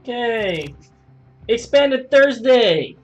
Okay. Expanded Thursday.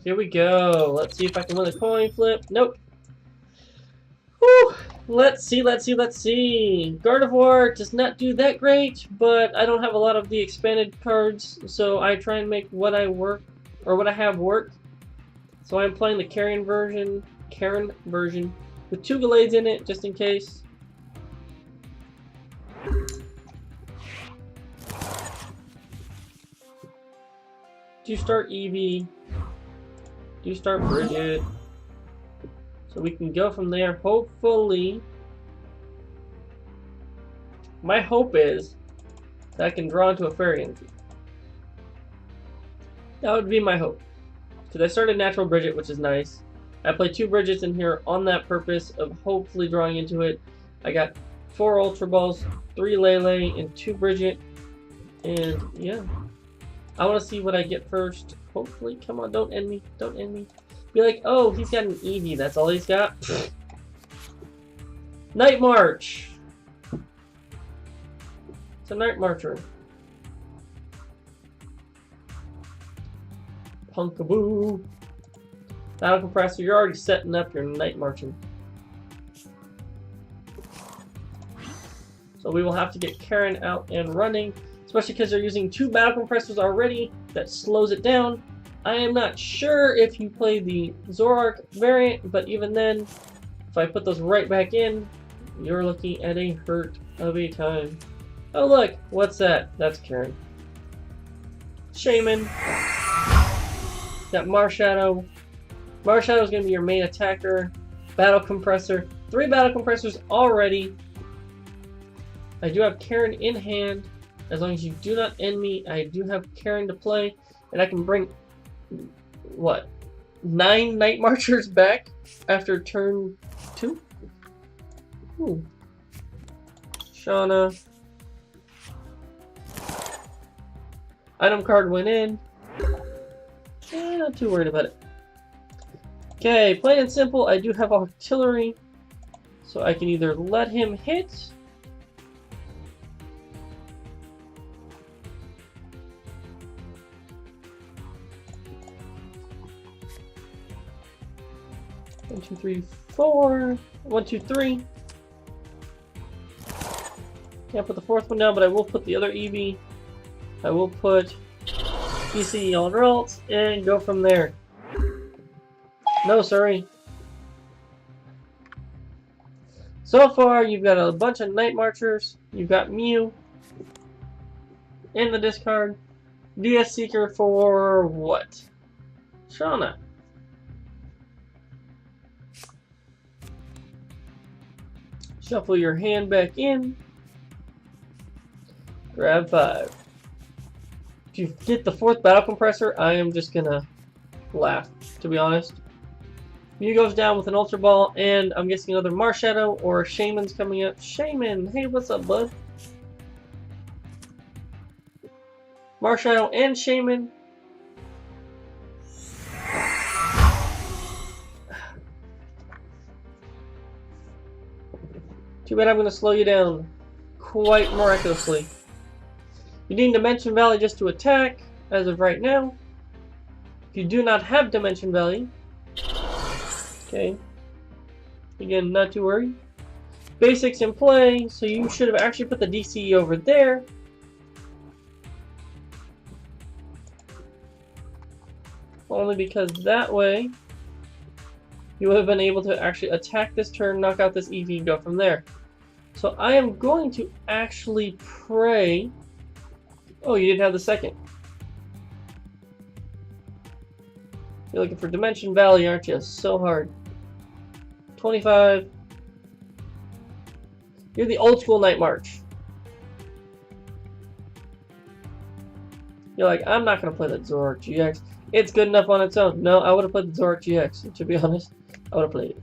Here we go. Let's see if I can win a coin flip. Nope. Whew. Let's see. Gardevoir does not do that great, but I don't have a lot of the expanded cards, so I try and make what I have work. So I'm playing the Karen version with 2 Gallades in it, just in case. Do you start Eevee? Do you start Brigette? So we can go from there. Hopefully, my hope is that I can draw into a Fairy Energy. That would be my hope. Because I started Natural Brigette, which is nice. I played 2 Brigettes in here on that purpose of hopefully drawing into it. I got 4 Ultra Balls, 3 Lele, and 2 Brigette. And yeah. I want to see what I get first. Hopefully, come on, don't end me. Don't end me. Be like, oh, he's got an Eevee. That's all he's got. Night March. It's a Night Marcher. Punkaboo. Battle Compressor, you're already setting up your Night Marching. So we will have to get Karen out and running, especially because they're using 2 Battle Compressors already. That slows it down. I am not sure if you play the Zoroark variant, but even then, if I put those right back in, you're looking at a hurt of a time. Oh look, what's that? That's Karen. Shaman. Got Marshadow. Marshadow is going to be your main attacker. Battle Compressor. 3 Battle Compressors already. I do have Karen in hand. As long as you do not end me, I do have Karen to play. And I can bring, what, 9 Night Marchers back after turn 2? Ooh. Shauna. Item card went in. Not too worried about it. Okay, plain and simple, I do have artillery. So I can either let him hit. One, two, three, four. 1, 2, 3. Can't put the 4th one down, but I will put the other Eevee. I will put PC on Ralts and go from there. No, sorry. So far, you've got a bunch of Night Marchers. You've got Mew in the discard. DS Seeker for what? Shauna. Shuffle your hand back in. Grab 5. If you get the 4th Battle Compressor, I am just gonna laugh, to be honest. Mew goes down with an Ultra Ball, and I'm guessing another Marshadow or Shaman's coming up. Shaman, hey, what's up, bud? Marshadow and Shaman. Too bad I'm going to slow you down quite miraculously. You need Dimension Valley just to attack, as of right now. If you do not have Dimension Valley, okay, again, not too worried. Basics in play, so you should have actually put the DCE over there. Only because that way, you would have been able to actually attack this turn, knock out this Eevee, and go from there. So I am going to actually pray. Oh, you didn't have the 2nd. You're looking for Dimension Valley, aren't you? So hard. 25. You're the old school Night March. You're like, I'm not going to play that Zoroark GX. It's good enough on its own. No, I would have played the Zoroark GX, to be honest. I would have played it.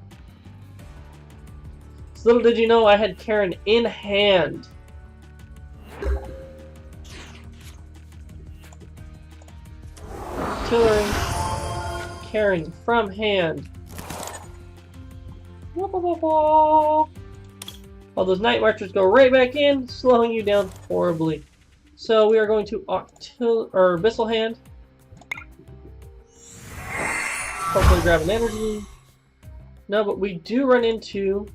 So little did you know I had Karen in hand. Artillery. Karen from hand. All those Night Marchers go right back in, slowing you down horribly. So we are going to Abyssal Hand. Hopefully grab an energy. No, but we do run into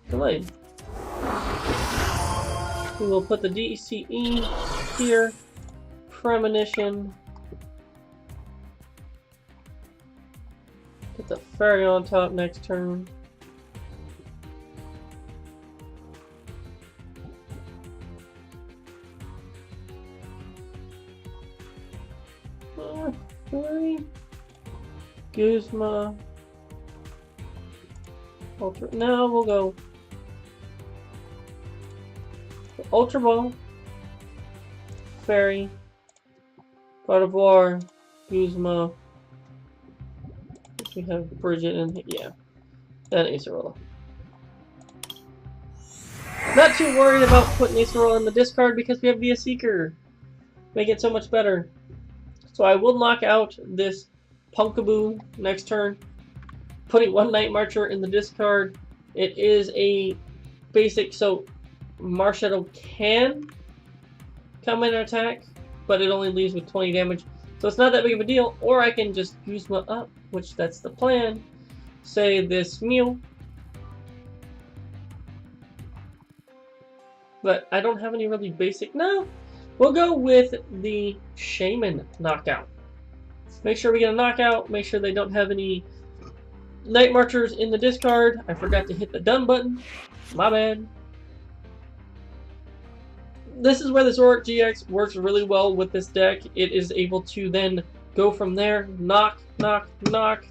Gallade. We will put the DCE here. Premonition. Put the Fairy on top next turn. Guzma. Ultra. No, we'll go Ultra Ball, Fairy, Gardevoir, Guzma. We have Brigette in here. Yeah. And Acerola. Not too worried about putting Acerola in the discard because we have via Seeker. Make it so much better. So I will knock out this Pumpkaboo next turn, putting one Night Marcher in the discard. It is a basic, so Marshadow can come in and attack, but it only leaves with 20 damage. So it's not that big of a deal, or I can just Guzma up, which that's the plan. Say this Mew. But I don't have any really basic. No, we'll go with the Shaman knockout. Make sure we get a knockout. Make sure they don't have any Night Marchers in the discard. I forgot to hit the done button. My bad. This is where this Oranguru GX works really well with this deck. It is able to then go from there, knock, knock, knock,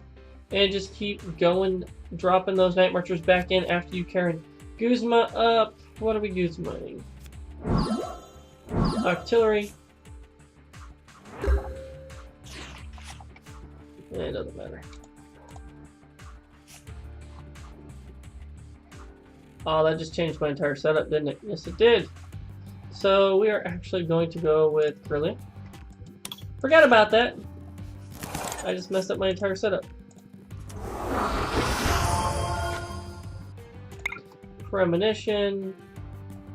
and just keep going, dropping those Night Marchers back in after you carry Guzma up. What are we Guzmaing? Artillery. It doesn't matter. Oh, that just changed my entire setup, didn't it? Yes, it did. So we are actually going to go with Kirlia. Forgot about that. I just messed up my entire setup. Premonition.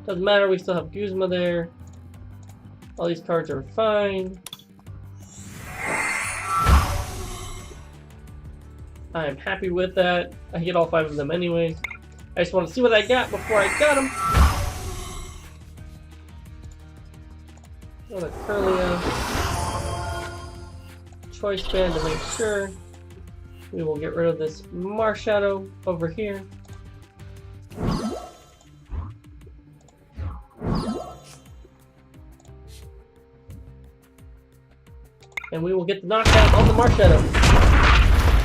Doesn't matter, we still have Guzma there. All these cards are fine. I am happy with that. I get all 5 of them anyways. I just want to see what I got before I got them. Another Kirlia. Choice Band to make sure. We will get rid of this Marshadow over here. And we will get the knockout on the Marshadow.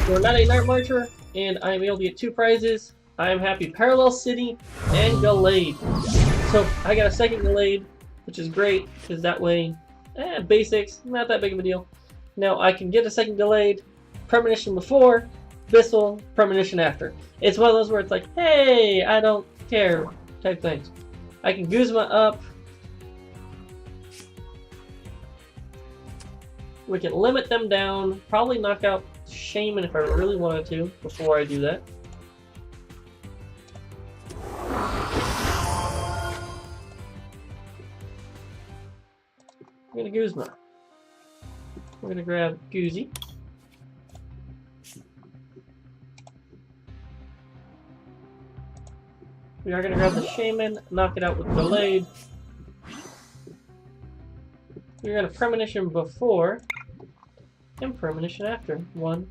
We're not a Night Marcher, and I am able to get 2 prizes. I am happy. Parallel City and Gallade. So I got a second Gallade, which is great, because that way, basics, not that big of a deal. Now I can get a second Gallade, Premonition before, Abyssal, Premonition after. It's one of those where it's like, hey, I don't care type things. I can Guzma up. We can limit them down, probably knock out Shaman if I really wanted to before I do that. We're gonna Guzma. We're gonna grab Guzi. We are gonna grab the Shaman, knock it out with Gallade. We're gonna Premonition before and Premonition after. 1.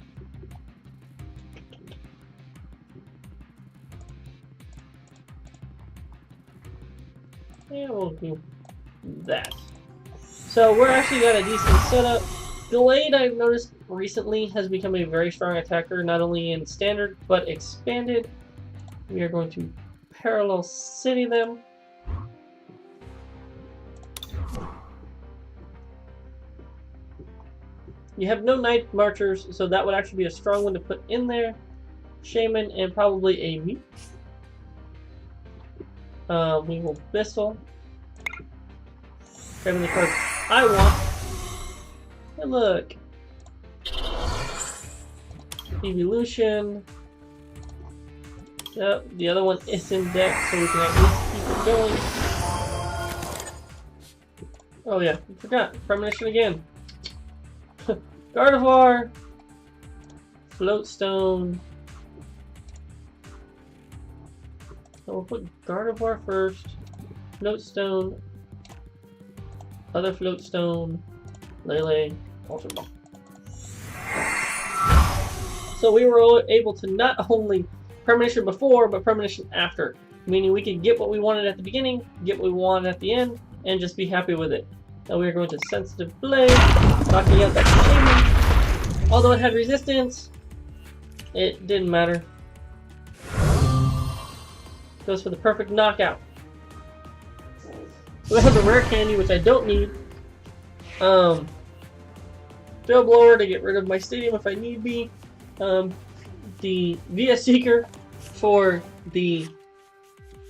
And we'll do that. So we're actually got a decent setup. Gallade, I've noticed recently, has become a very strong attacker, not only in standard, but expanded. We are going to Parallel City them. You have no Night Marchers, so that would actually be a strong one to put in there. Shaman and probably a Mew. We will Abyssal. Grabbing the cards I want. And look. Evolution. Yep, the other one is in deck, so we can at least keep it going. Oh yeah, I forgot. Premonition again. Gardevoir, Float Stone. So we'll put Gardevoir first, Float Stone, other Float Stone, Lele, Ultra Ball. So we were able to not only premonition before, but premonition after. Meaning we could get what we wanted at the beginning, get what we wanted at the end, and just be happy with it. Now we are going to Sensitive Blade, knocking out that Shaman. Although it had resistance, it didn't matter. Goes for the perfect knockout. So I have the rare candy, which I don't need. Field Blower to get rid of my stadium if I need be. The VS Seeker for the...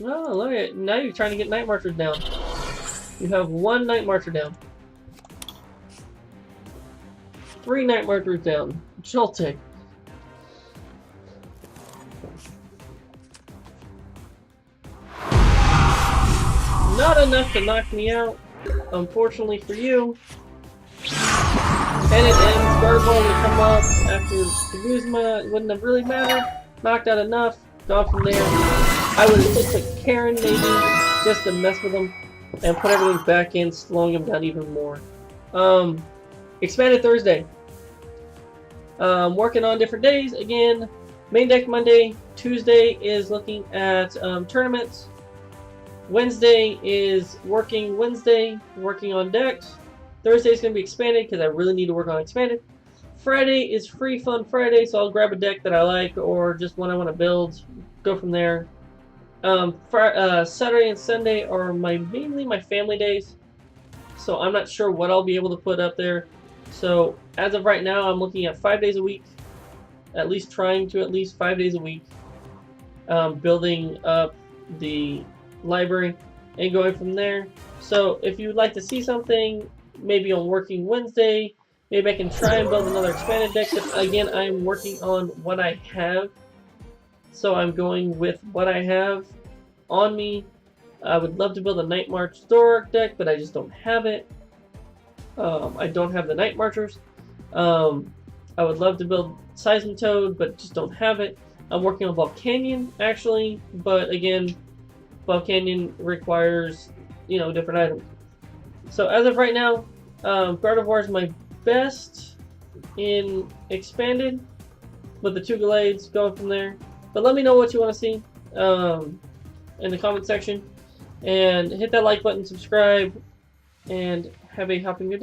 Oh, look at it. Now you're trying to get Night Marchers down. You have 1 Night Marcher down. 3 Night Marchers down. Joltik. Not enough to knock me out, unfortunately for you. And it ends. Gardevoir will come up after the Guzma. It wouldn't have really mattered. Knocked out enough. Gone from there. I would have just put Karen maybe, just to mess with him, and put everything back in, slowing him down even more. Expanded Thursday. Working on different days. Again, main deck Monday. Tuesday is looking at tournaments. Wednesday is working Wednesday, working on decks. Thursday is going to be expanded because I really need to work on expanded. Friday is free fun Friday, so I'll grab a deck that I like or just one I want to build. Go from there. Saturday and Sunday are mainly my family days, so I'm not sure what I'll be able to put up there. So as of right now, I'm looking at 5 days a week, at least trying to at least 5 days a week, building up the library and going from there. So if you would like to see something, maybe on working Wednesday, maybe I can try and build another expanded deck. But again, I'm working on what I have, so I'm going with what I have on me. I would love to build a Night March Zoroark deck, but I just don't have it. I don't have the Night Marchers. I would love to build Seismitoad, but just don't have it. I'm working on Volcanion, actually, but again, Volcanion requires, you know, different items. So as of right now, Gardevoir is my best in expanded, with the 2 Gallades going from there. But let me know what you want to see in the comment section, and hit that like button, subscribe, and have a hopping good day.